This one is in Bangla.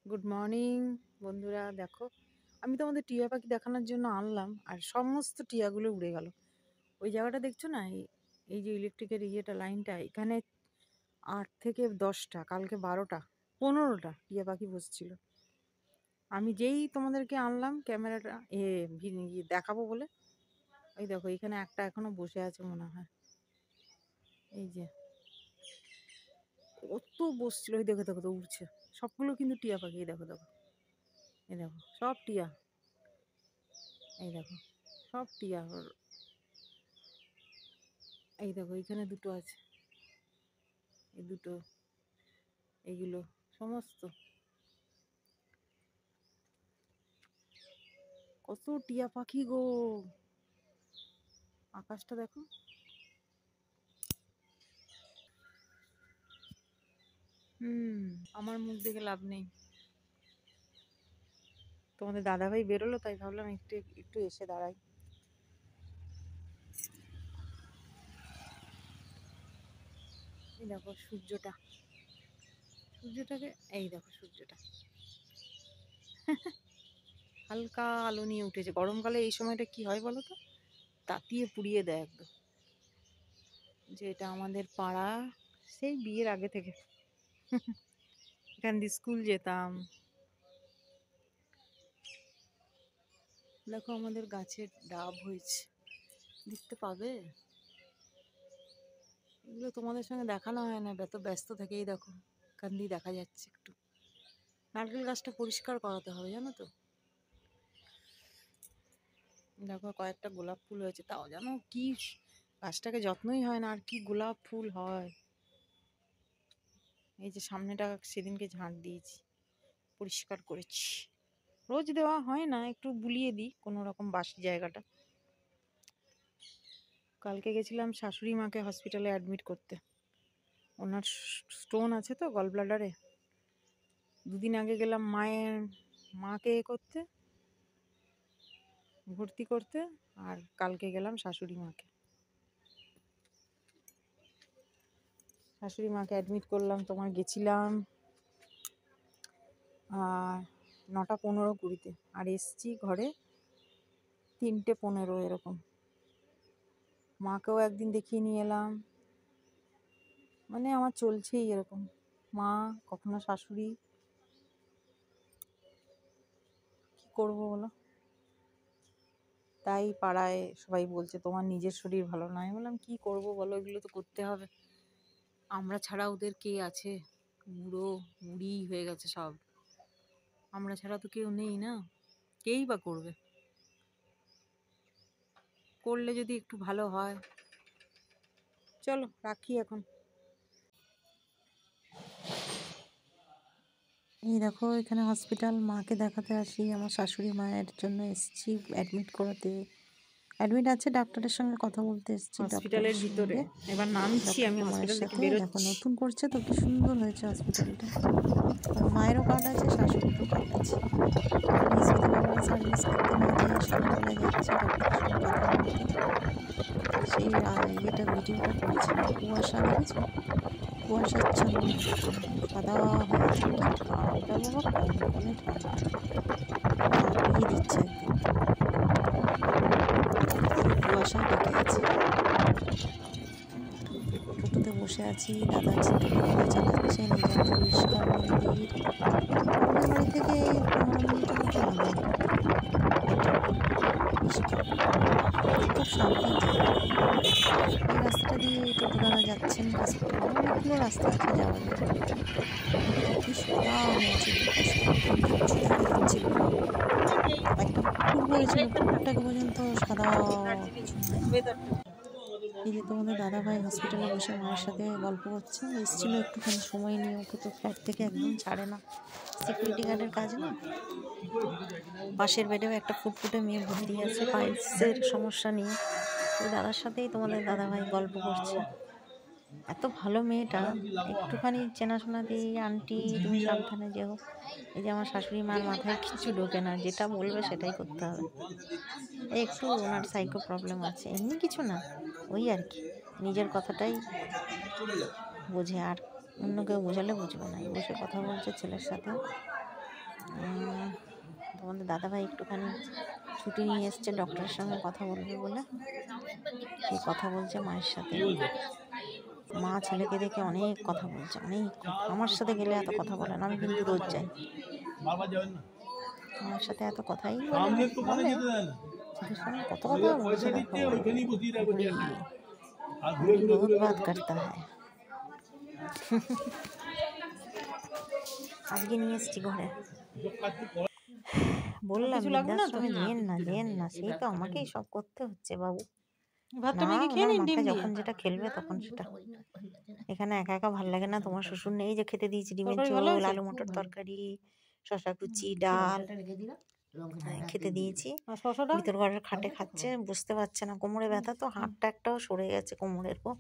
গুড মর্নিং বন্ধুরা। দেখো, আমি তোমাদের টিয়া পাখি দেখানোর জন্য আনলাম, আর সমস্ত টিয়াগুলো উড়ে গেল। ওই জায়গাটা দেখছো না, এই যে ইলেকট্রিকের লাইনটা, এখানে 8 থেকে 10টা, কালকে 12টা 15টা টিয়া পাখি বসছিল। আমি যেই তোমাদেরকে আনলাম ক্যামেরাটা দেখাবো বলে, ওই দেখো এখানে একটা এখনো বসে আছে মনে হয়। এই যে কত বসছিল, ওই দেখো দেখো তো উড়ছে। সবগুলো কিন্তু টিয়া পাখি। এই দেখো দেখো, এই দেখো সব টিয়া। এই দেখো সব টিয়া। এই দেখো এখানে দুটো আছে, এই দুটো, এইগুলো সমস্ত। কত টিয়া পাখি গো! আকাশটা দেখো। আমার মুখ দেখে লাভ নেই। তোমাদের দাদাভাই বেরোলো, তাই ভাবলাম একটু একটু এসে দাঁড়াই। এই দেখো সূর্যটা, সূর্যটাকে, এই দেখো সূর্যটা হালকা আলো নিয়ে উঠেছে। গরমকালে এই সময়টা কি হয় বলো তো, তাতিয়ে পুড়িয়ে দেয় একদম। যে এটা আমাদের পাড়া, সেই বিয়ের আগে থেকে এখান দিয়ে স্কুল যেতাম। দেখো আমাদের গাছের ডাব হয়েছে, দেখতে পাবে। এগুলো তোমাদের সঙ্গে দেখানো হয় না, এত ব্যস্ত থেকেই দেখো এখান দিয়ে দেখা যাচ্ছে একটু। নারকেল গাছটা পরিষ্কার করাতে হবে জানো তো। দেখো কয়েকটা গোলাপ ফুল হয়েছে, তাও জানো কি গাছটাকে যত্নই হয় না, আর কি গোলাপ ফুল হয়। এই যে সামনেটা সেদিনকে ঝাঁট দিয়েছি, পরিষ্কার করেছি। রোজ দেওয়া হয় না, একটু বুলিয়ে দিই কোনো রকম বাসি জায়গাটা। কালকে গেছিলাম শাশুড়ি মাকে হসপিটালে অ্যাডমিট করতে। ওনার স্টোন আছে তো গল ব্লাডারে। দুদিন আগে গেলাম মাকে করতে, ভর্তি করতে, আর কালকে গেলাম শাশুড়ি মাকে অ্যাডমিট করলাম। তোমার গেছিলাম আর 9টা 15-20-তে, আর এসছি ঘরে 3টে 15 এরকম। মাকেও একদিন দেখিয়ে নিয়ে এলাম। মানে আমার চলছেই এরকম, মা কখনো শাশুড়ি। কি করবো বলো। তাই পাড়ায় সবাই বলছে তোমার নিজের শরীর ভালো নয়। বললাম কি করবো বলো, এগুলো তো করতে হবে। আমরা ছাড়া ওদের কে আছে, বুড়ো বুড়ি হয়ে গেছে সব। আমরা ছাড়া তো কেউ নেই না, কেই বা করবে। করলে যদি একটু ভালো হয়। চলো রাখি এখন। এই দেখো এখানে হসপিটাল, মাকে দেখাতে আসি। আমার শাশুড়ি মায়ের জন্য এসেছি অ্যাডমিট করাতে। অ্যাডমিট আছে, ডাক্তারের সঙ্গে কথা বলতে এসেছি হসপিটালের ভিতরে এবার নামছি ডক্টর আমি কুমারের হসপিটাল থেকে সাথে। দেখো বেরোচ্ছি। নতুন করছে তো, কি সুন্দর হয়েছে হসপিটালটা। মায়েরও কার্ড আছে, শাশুড়িরও কার্ড আছে। বৃহস্পতিবার সার্ভিস করতে না যেয়ে সকালবেলায় যাচ্ছি ডক্টরের সঙ্গে কথা বলতে। সেই ভিডিওটা করেছিলাম। কুয়াশা দেখেছো, কুয়াশাচ্ছন্ন সাদা হয়ে আছে। কি ঠান্ডা বাবা, কনকনে ঠান্ডা, কাঁপিয়ে দিচ্ছে একদম। কুয়াশায় ঢেকে আছে। টোটোতে বসে আছি, দাদা টোটো চালাচ্ছেন। এই যে আমাদের ইস্কন মন্দির, আমাদের বাড়ি থেকে 15 মিনিটের মতো হবে হেঁটে ইস্কন। খুব শান্তির জায়গা। এই রাস্তাটা দিয়ে টোটো দাদা যাচ্ছেন হসপিটালে। অনেকগুলো রাস্তা আছে যাওয়ার জন্য। কি সাদা হয়ে আছে কুয়াশা, কিচ্ছু দেখা যাচ্ছিল না। একটা পুকুর পড়েছিল, পুকুরটাকে পর্যন্ত সাদা। এই যে তোমাদের দাদা ভাই হসপিটালে বসে মায়ের সাথে গল্প করছে। এসেছিল একটুখানি সময় নিয়ে, ওকে তো ফ্ল্যাট থেকে একদম ছাড়ে না, সিকিউরিটি গার্ডের কাজ না। পাশের বেডেও একটা ফুটফুটে মেয়ে ভর্তি আছে পাইলসের সমস্যা নিয়ে। ওই দাদার সাথেই তোমাদের দাদা ভাই গল্প করছে। এত ভালো মেয়েটা, একটুখানি চেনাশোনা দিয়ে আন্টি তুমি সাবধানে যেও। এই যে আমার শাশুড়ি মার মাথায় কিছু ঢোকে না, যেটা বলবে সেটাই করতে হবে। একটু ওনার সাইকো প্রবলেম আছে, এমনি কিছু না, ওই আর কি নিজের কথাটাই বোঝে, আর অন্য কেউ বোঝালে বুঝবে না। বসে কথা বলছে ছেলের সাথে। তোমাদের দাদাভাই একটুখানি ছুটি নিয়ে এসছে ডক্টরের সঙ্গে কথা বলবে বলে। এই কথা বলছে মায়ের সাথে। মা ছেলেকে দেখে অনেক কথা বলছে, অনেক কথা। আমার সাথে গেলে এত কথা বলে না, আমি কিন্তু রোজ যাই। আমার সাথে এত কথাই বলে, ছেলের সঙ্গে কত কথা বলছে দেখো। বহুত বাত করতা হ্যায়। আজকে নিয়ে এসছি ঘরে। বললাম কিছু লাগবে না তো? বৃদ্ধাশ্রমে দেন না, সেই তো আমাকেই সব করতে হচ্ছে বাবু। ভাতটা না, মেখে খেয়ে ওনার নিন ডিম মাথায় দিয়ে। যখন যেটা খেলবে তখন সেটা। এখানে একা একা ভাল লাগে না, তোমার শ্বশুর নেই যে খেতে দিয়েছি ডিমের তরকারি ভালো ঝোল, হয়েছে? আলু মটর তরকারি, শশা কুচি, ডাল খেতে দিয়েছি। আর শশাটা? ভিতর ঘরের খাটে খাচ্ছে, বুঝতে পারছে না। কোমরে ব্যথা তো, হাতটা একটাও সরে গেছে কোমরের পর।